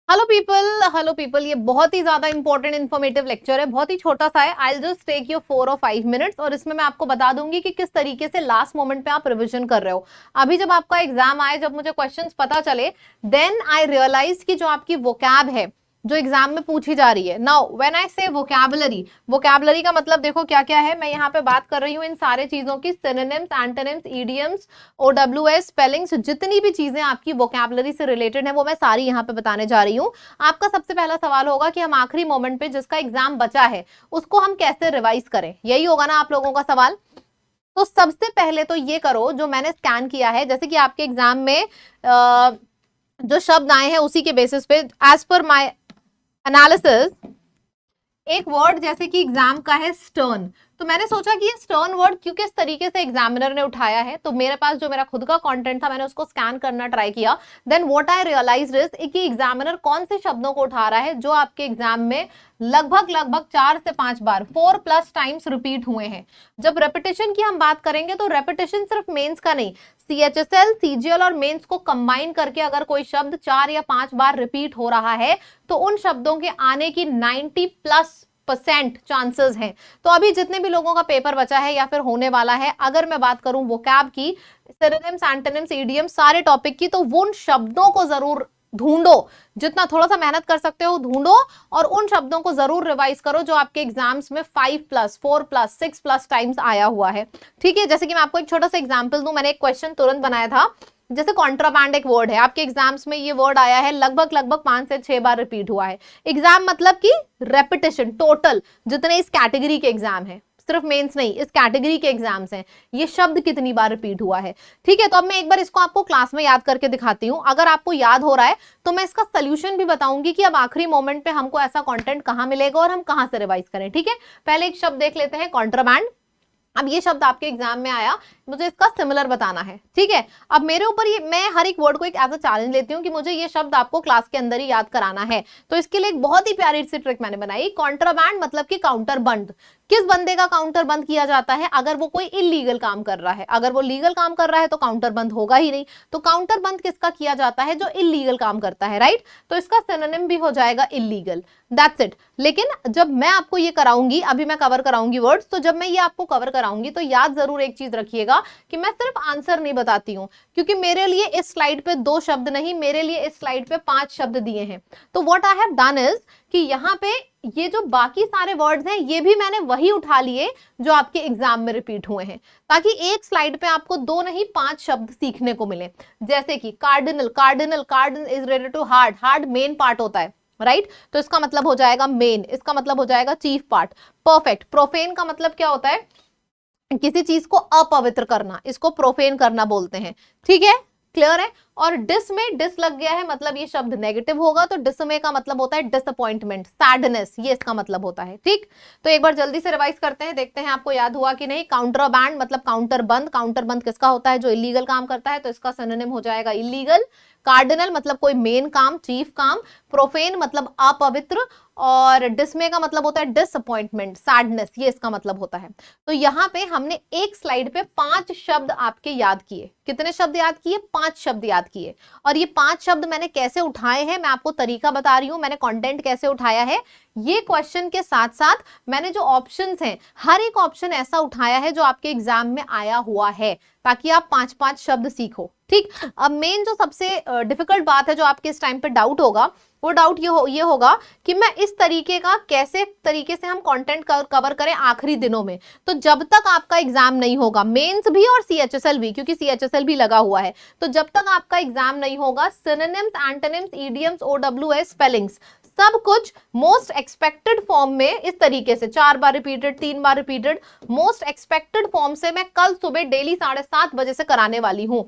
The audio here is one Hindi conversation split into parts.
हेलो पीपल, ये बहुत ही ज्यादा इंपॉर्टेंट इन्फॉर्मेटिव लेक्चर है, बहुत ही छोटा सा है। I will just take your 4 और 5 मिनट्स और इसमें मैं आपको बता दूंगी कि किस तरीके से लास्ट मोमेंट पे आप रिवीजन कर रहे हो। अभी जब आपका एग्जाम आए, जब मुझे क्वेश्चंस पता चले, देन आई रियलाइज कि जो आपकी वोकैब है जो एग्जाम में पूछी जा रही है। नाउ व्हेन आई से वोकैबुलरी, वोकैबुलरी का मतलब देखो क्या क्या है। मैं यहाँ पे बात कर रही हूँ इन सारे चीजों की, synonyms, antonyms, idioms, OWS, spellings, जितनी भी चीजें आपकी वोकैबुलरी से रिलेटेड है वो मैं सारी यहाँ पे बताने जा रही हूँ। आपका सबसे पहला सवाल होगा कि हम आखिरी मोमेंट पे जिसका एग्जाम बचा है उसको हम कैसे रिवाइज करें, यही होगा ना आप लोगों का सवाल। तो सबसे पहले तो ये करो, जो मैंने स्कैन किया है, जैसे कि आपके एग्जाम में जो शब्द आए हैं उसी के बेसिस पे एज पर माय एनालिसिस, एक वर्ड जैसे कि एग्जाम का है स्टर्न, तो मैंने सोचा कि ये स्टर्न वर्ड क्योंकि इस तरीके से एग्जामिनर ने उठाया है, तो मेरे पास जो मेरा खुद का कंटेंट था मैंने उसको स्कैन करना ट्राई किया। Then what I realised is कि एग्जामिनर कौन से शब्दों को उठा रहा है जो आपके एग्जाम में लगभग 4 से 5 बार 4+ टाइम्स रिपीट हुए हैं। जब रेपिटेशन की हम बात करेंगे तो रेपिटेशन सिर्फ मेंस का नहीं, CHSL, CGL और मेंस को कंबाइन करके अगर कोई शब्द 4 या 5 बार रिपीट हो रहा है तो उन शब्दों के आने की 90+% चांसेस हैं। तो अभी जितने भी लोगों का पेपर बचा है या फिर होने वाला है, अगर मैं बात करूं वोकैब की, सिनोनिम्स, एंटोनिम्स, इडियम्स, सारे टॉपिक की, तो वो उन शब्दों को जरूर ढूंढो, जितना थोड़ा सा मेहनत कर सकते हो ढूंढो और उन शब्दों को जरूर रिवाइज करो जो आपके एग्जाम्स में 5+, 4+, 6+ टाइम्स आया हुआ है। ठीक है, जैसे कि मैं आपको एक छोटा सा एग्जांपल दूं, मैंने एक क्वेश्चन तुरंत बनाया था, जैसे कॉन्ट्राबैंड एक वर्ड है, आपके एग्जाम्स में ये वर्ड आया है लगभग 5 से 6 बार रिपीट हुआ है। एग्जाम मतलब कि रेपिटेशन, टोटल जितने इस कैटेगरी के एग्जाम है, सिर्फ मेंस नहीं, इस कैटेगरी के एग्जाम्स हैं, ये शब्द कितनी बार रिपीट हुआ है। ठीक है, तो अब मैं एक बार इसको आपको क्लास में याद करके दिखाती हूँ। अगर आपको याद हो रहा है तो मैं इसका सोल्यूशन भी बताऊंगी कि अब आखिरी मोमेंट पे हमको ऐसा कंटेंट कहां मिलेगा और हम कहां से रिवाइज करें। ठीक है, पहले एक शब्द देख लेते हैं, कॉन्ट्राबैंड। अब ये शब्द आपके एग्जाम में आया, मुझे इसका सिमिलर बताना है। ठीक है, अब मेरे ऊपर ये, मैं हर एक वर्ड को एक एज अ चैलेंज लेती हूँ कि मुझे ये शब्द आपको क्लास के अंदर ही याद कराना है। तो इसके लिए एक बहुत ही प्यारी सी ट्रिक मैंने बनाई। कॉन्ट्राबैंड मतलब कि काउंटर बंद। किस बंदे का काउंटर बंद किया जाता है? अगर वो कोई इलीगल काम कर रहा है। अगर वो लीगल काम कर रहा है तो काउंटर बंद होगा ही नहीं। तो काउंटर बंद किसका किया जाता है? जो इलीगल काम करता है, राइट। तो इसका सिनोनिम भी हो जाएगा इलीगल, दैट्स इट। लेकिन जब मैं आपको ये कराऊंगी, अभी मैं कवर कराऊंगी वर्ड्स, तो जब मैं ये आपको कवर कराऊंगी तो याद जरूर एक चीज रखिएगा कि मैं सिर्फ आंसर नहीं बताती हूँ, क्योंकि मेरे लिए इस स्लाइड पे 2 शब्द नहीं, मेरे लिए इस स्लाइड पे 5 शब्द दिए हैं। तो what I have done is कि यहाँ पे ये जो बाकी सारे वर्ड्स हैं ये भी मैंने वही उठा लिए जो आपके एग्जाम में रिपीट हुए हैं, ताकि एक स्लाइड पे आपको 2 नहीं 5 शब्द सीखने को मिले। जैसे कि cardinal, cardinal, cardinal is related to hard, hard main part होता है, राइट। तो इसका मतलब हो जाएगा मेन, इसका मतलब हो जाएगा चीफ पार्ट। परफेक्ट, प्रोफेन का मतलब क्या होता है? किसी चीज को अपवित्र करना, इसको प्रोफेन करना बोलते हैं। ठीक है, क्लियर है। और डिस में डिस लग गया है, मतलब ये शब्द नेगेटिव होगा, तो डिसमे का मतलब होता है डिसअपॉइंटमेंट, सैडनेस, ये इसका मतलब होता है। ठीक, तो एक बार जल्दी से रिवाइज करते हैं, देखते हैं आपको याद हुआ कि नहीं। काउंटरबैंड मतलब काउंटर बंद, काउंटर बंद किसका होता है? जो इलीगल काम करता है, तो इसका सिनोनिम हो जाएगा इलीगल। कार्डिनल मतलब कोई मेन काम, चीफ काम। प्रोफेन मतलब अपवित्र, और डिसमे का मतलब होता है डिसअपॉइंटमेंट, सैडनेस, ये इसका मतलब होता है। तो यहाँ पे हमने एक स्लाइड पे 5 शब्द आपके याद किए। कितने शब्द याद किए? 5 शब्द याद किए। और ये 5 शब्द मैंने कैसे उठाए हैं, मैं आपको तरीका बता रही हूं, मैंने कंटेंट कैसे उठाया है। ये क्वेश्चन के साथ साथ मैंने जो ऑप्शंस हैं, हर एक ऑप्शन ऐसा उठाया है जो आपके एग्जाम में आया हुआ है, ताकि आप 5-5 शब्द सीखो। ठीक, अब मेन जो सबसे डिफिकल्ट बात है, जो आपके इस टाइम पे डाउट होगा, वो डाउट ये होगा कि मैं इस तरीके का कैसे तरीके से हम कंटेंट कवर करें आखिरी दिनों में। तो जब तक आपका एग्जाम नहीं होगा, मेंस भी और CHSL भी, क्योंकि CHSL भी लगा हुआ है, तो जब तक आपका एग्जाम नहीं होगा, synonyms, antonyms, idioms, OWS, spellings, सब कुछ मोस्ट एक्सपेक्टेड फॉर्म में इस तरीके से 4 बार रिपीटेड, 3 बार रिपीटेड, मोस्ट एक्सपेक्टेड फॉर्म से मैं कल सुबह डेली 7:30 बजे से कराने वाली हूं।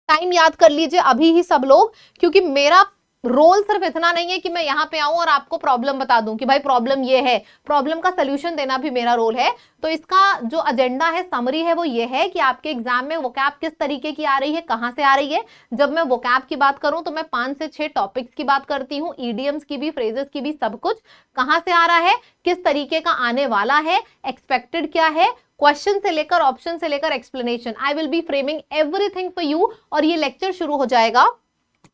टाइम याद कर लीजिए अभी ही सब लोग, क्योंकि मेरा रोल सिर्फ इतना नहीं है कि मैं यहाँ पे आऊं और आपको प्रॉब्लम बता दूं कि भाई प्रॉब्लम ये है, प्रॉब्लम का सोल्यूशन देना भी मेरा रोल है। तो इसका जो एजेंडा है, समरी है, वो ये है कि आपके एग्जाम में वोकैब किस तरीके की आ रही है, कहां से आ रही है। जब मैं वोकैब की बात करूं तो मैं 5 से 6 टॉपिक्स की बात करती हूँ, ईडियम्स की भी, फ्रेजेस की भी, सब कुछ कहां से आ रहा है, किस तरीके का आने वाला है, एक्सपेक्टेड क्या है, क्वेश्चन से लेकर ऑप्शन से लेकर explanation. I will be framing everything for you. और ये लेक्चर शुरू हो जाएगा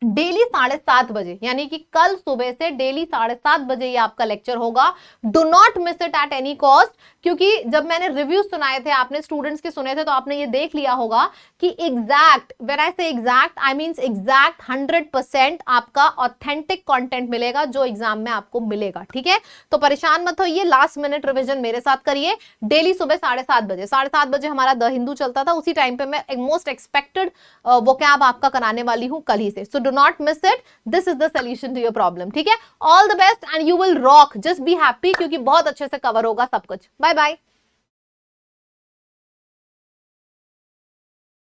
डेली 7:30 बजे, यानी कि कल सुबह से डेली 7:30 बजे ये आपका लेक्चर होगा। Do not miss it at any cost, क्योंकि जब मैंने रिव्यू सुनाए थे, आपने स्टूडेंट्स के सुने थे, तो आपने ये देख लिया होगा कि एग्जैक्ट, व्हेन आई से एग्जैक्ट आई मींस एग्जैक्ट 100% आपका ऑथेंटिक कंटेंट मिलेगा जो एग्जाम में आपको मिलेगा। ठीक है, तो परेशान मत होइए, लास्ट मिनट रिविजन मेरे साथ करिए डेली सुबह 7:30 बजे। 7:30 बजे हमारा द हिंदू चलता था, उसी टाइम पे मैं मोस्ट एक्सपेक्टेड वोकैब आपका कराने वाली हूं कल ही से। So do not miss it, this is the solution to your problem. ठीक है, all the best and you will rock, just be happy, क्योंकि बहुत अच्छे से कवर होगा सब कुछ। Bye bye.